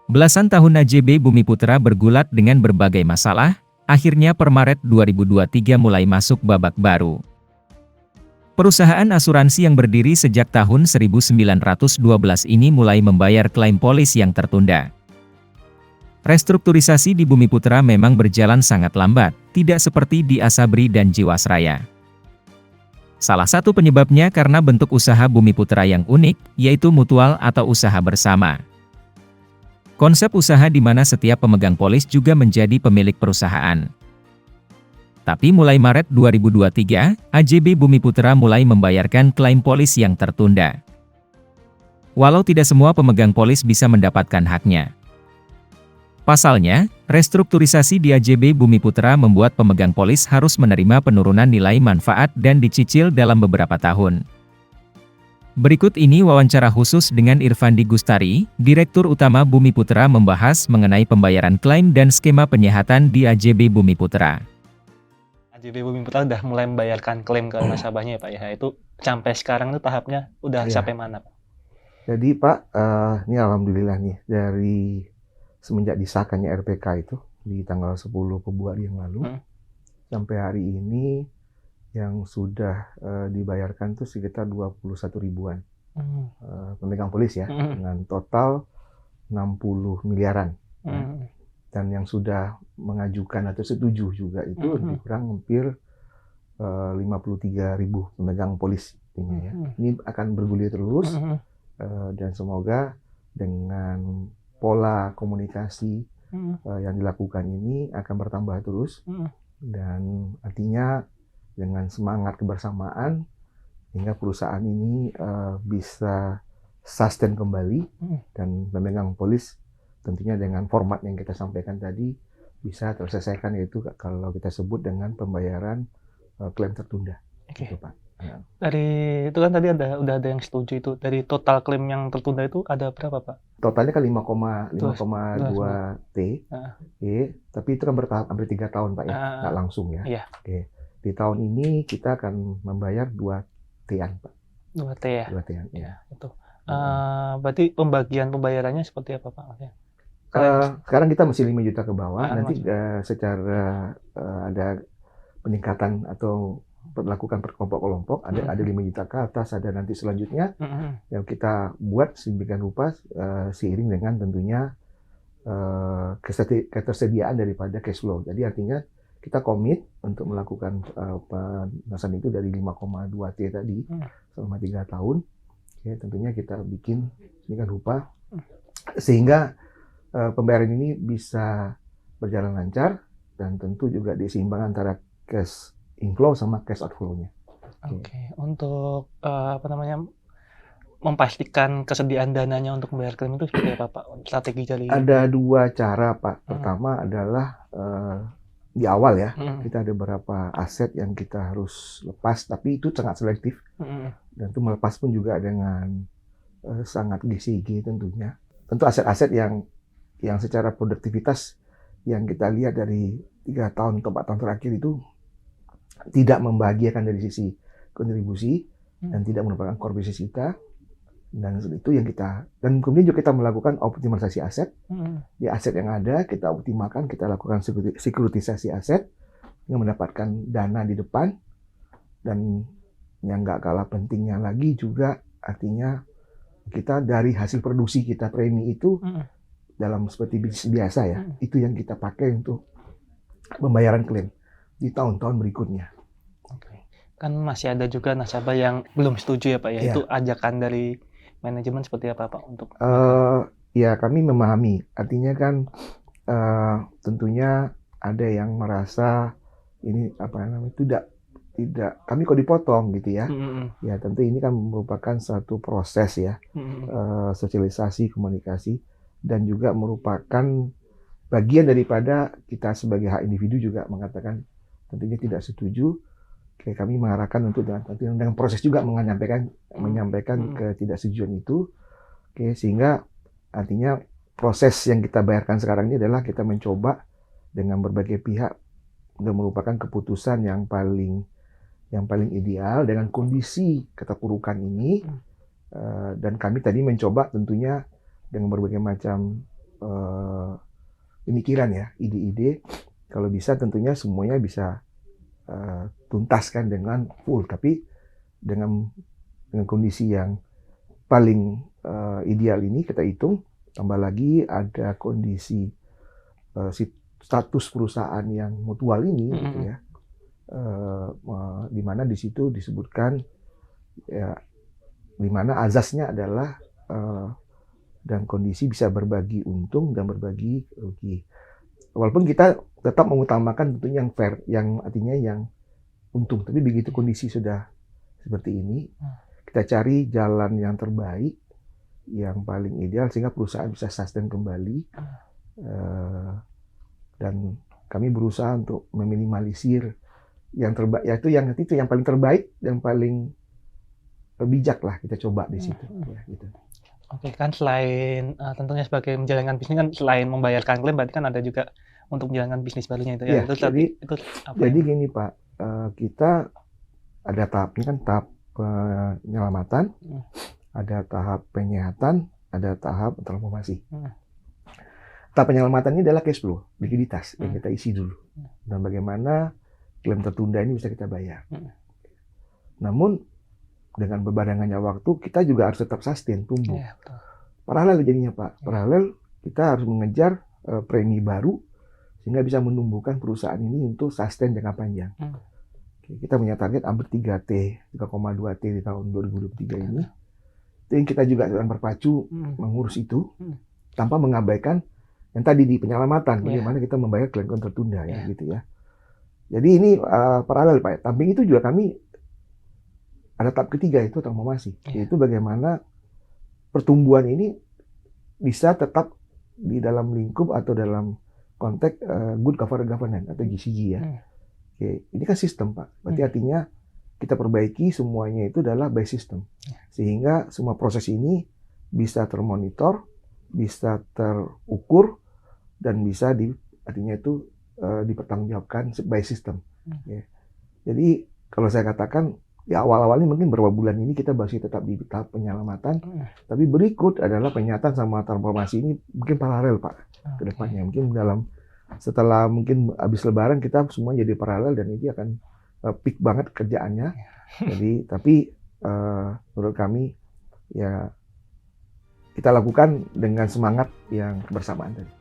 Belasan tahun AJB Bumi Putra bergulat dengan berbagai masalah, akhirnya per Maret 2023 mulai masuk babak baru. Perusahaan asuransi yang berdiri sejak tahun 1912 ini mulai membayar klaim polis yang tertunda. Restrukturisasi di Bumi Putra memang berjalan sangat lambat, tidak seperti di Asabri dan Jiwasraya. Salah satu penyebabnya karena bentuk usaha Bumi Putra yang unik, yaitu mutual atau usaha bersama. Konsep usaha di mana setiap pemegang polis juga menjadi pemilik perusahaan. Tapi mulai Maret 2023, AJB Bumi Putra mulai membayarkan klaim polis yang tertunda. Walau tidak semua pemegang polis bisa mendapatkan haknya. Pasalnya, restrukturisasi di AJB Bumi Putra membuat pemegang polis harus menerima penurunan nilai manfaat dan dicicil dalam beberapa tahun. Berikut ini wawancara khusus dengan Irfandi Gustari, Direktur Utama Bumi Putra membahas mengenai pembayaran klaim dan skema penyehatan di AJB Bumi Putra. AJB Bumi Putra udah mulai membayarkan klaim ke nasabahnya ya Pak ya, itu sampai sekarang itu tahapnya udah sampai mana Pak? Jadi Pak, ini alhamdulillah nih dari semenjak disahkannya RPK itu di tanggal 10 Februari yang lalu sampai hari ini yang sudah dibayarkan itu sekitar 21 ribuan pemegang polis ya, dengan total 60 miliaran. Dan yang sudah mengajukan atau setuju juga itu lebih kurang hampir 53 ribu pemegang polis ini ya. Ini akan bergulir terus dan semoga dengan pola komunikasi yang dilakukan ini akan bertambah terus dan artinya dengan semangat kebersamaan hingga perusahaan ini bisa sustain kembali dan pemegang polis tentunya dengan format yang kita sampaikan tadi bisa terselesaikan, yaitu kalau kita sebut dengan pembayaran klaim tertunda. Oke. Gitu, Pak. Ya. Dari itu kan tadi udah ada yang setuju itu. Dari total klaim yang tertunda itu ada berapa Pak? Totalnya kan 5,2 T. Tapi itu kan bertahap hampir 3 tahun Pak ya, nggak langsung ya. Iya. Oke. Di tahun ini kita akan membayar 2 T-an Pak. 2 T ya? 2 T-an ya. Itu. Berarti pembagian pembayarannya seperti apa Pak? Sekarang kita masih 5 juta ke bawah, nanti secara ada peningkatan atau lakukan per kelompok-kelompok, ada 5 juta ke atas, ada nanti selanjutnya yang kita buat sedemikian rupa seiring dengan tentunya ketersediaan daripada cash flow. Jadi artinya kita komit untuk melakukan penasan itu dari 5,2 T tadi selama 3 tahun. Ya, tentunya kita bikin sedemikian rupa sehingga pembayaran ini bisa berjalan lancar dan tentu juga diseimbang antara cash inflow sama cash outflow-nya. Oke. Untuk memastikan kesediaan dananya untuk membayar klaim itu seperti apa Pak? Strategi dari ada 2 cara Pak. Pertama adalah di awal ya, kita ada beberapa aset yang kita harus lepas, tapi itu sangat selektif. Dan itu melepas pun juga dengan sangat GCG tentunya. Tentu aset-aset yang secara produktivitas yang kita lihat dari 3 tahun atau 4 tahun terakhir itu tidak membahagiakan dari sisi kontribusi dan tidak merupakan core bisnis kita, dan itu yang kita, dan kemudian juga kita melakukan optimalisasi aset. Di aset yang ada kita optimalkan, kita lakukan sekuritisasi aset yang mendapatkan dana di depan, dan yang nggak kalah pentingnya lagi juga artinya kita dari hasil produksi kita premi itu dalam seperti bisnis biasa ya, itu yang kita pakai untuk pembayaran klaim di tahun-tahun berikutnya. Oke. Kan masih ada juga nasabah yang belum setuju ya Pak ya, itu ajakan dari manajemen seperti apa Pak untuk? Ya kami memahami, artinya kan tentunya ada yang merasa ini tidak kami kok dipotong gitu ya. Ya tentu ini kan merupakan satu proses ya, sosialisasi, komunikasi, dan juga merupakan bagian daripada kita sebagai hak individu juga mengatakan tentunya tidak setuju. Kami mengarahkan untuk dengan proses juga menyampaikan ketidaksetujuan itu. Sehingga artinya proses yang kita bayarkan sekarang ini adalah kita mencoba dengan berbagai pihak untuk merupakan keputusan yang paling ideal dengan kondisi keterpurukan ini. Dan kami tadi mencoba tentunya dengan berbagai macam pemikiran ya, ide-ide. Kalau bisa tentunya semuanya bisa tuntaskan dengan full, tapi dengan kondisi yang paling ideal ini kita hitung, tambah lagi ada kondisi status perusahaan yang mutual ini, gitu ya, di mana di situ disebutkan ya, di mana azasnya adalah dan kondisi bisa berbagi untung dan berbagi rugi. Walaupun kita tetap mengutamakan tentunya yang fair, yang artinya yang untung. Tapi begitu kondisi sudah seperti ini, kita cari jalan yang terbaik, yang paling ideal sehingga perusahaan bisa sustain kembali. Dan kami berusaha untuk meminimalisir yang terbaik, yaitu yang paling terbaik, yang paling bijak lah kita coba di situ. Ya, gitu. Oke, kan selain tentunya sebagai menjalankan bisnis kan selain membayarkan klaim, berarti kan ada juga untuk menjalankan bisnis barunya itu ya. Iya, Itu apa jadi yang gini Pak, kita ada tahapnya kan, tahap penyelamatan, ada tahap penyehatan, ada tahap transformasi. Tahap penyelamatan ini adalah cash flow, likuiditas yang kita isi dulu. Dan bagaimana klaim tertunda ini bisa kita bayar. Namun dengan berbarengannya waktu, kita juga harus tetap sustain, tumbuh. Ya, betul. Paralel jadinya Pak, paralel kita harus mengejar premi baru sehingga bisa menumbuhkan perusahaan ini untuk sustain jangka panjang. Kita punya target hampir 3T, 3,2T di tahun 2023 ini. Itu yang kita juga sedang berpacu mengurus itu tanpa mengabaikan yang tadi di penyelamatan, bagaimana kita membayar klaim tertunda ya, gitu ya. Jadi ini paralel Pak. Samping itu juga kami ada tahap ketiga, itu transformasi, yaitu bagaimana pertumbuhan ini bisa tetap di dalam lingkup atau dalam konteks good corporate governance atau GCG ya. Oke, ini kan sistem Pak. Berarti artinya kita perbaiki semuanya itu adalah by system, sehingga semua proses ini bisa termonitor, bisa terukur, dan bisa artinya itu dipertanggungjawabkan by system. Ya. Jadi kalau saya katakan ya awal-awalnya mungkin beberapa bulan ini kita masih tetap di tahap penyelamatan, tapi berikut adalah penyehatan sama transformasi ini mungkin paralel Pak ke depannya. Mungkin setelah mungkin habis Lebaran kita semua jadi paralel dan ini akan peak banget kerjaannya. Jadi tapi menurut kami ya kita lakukan dengan semangat yang bersamaan tadi.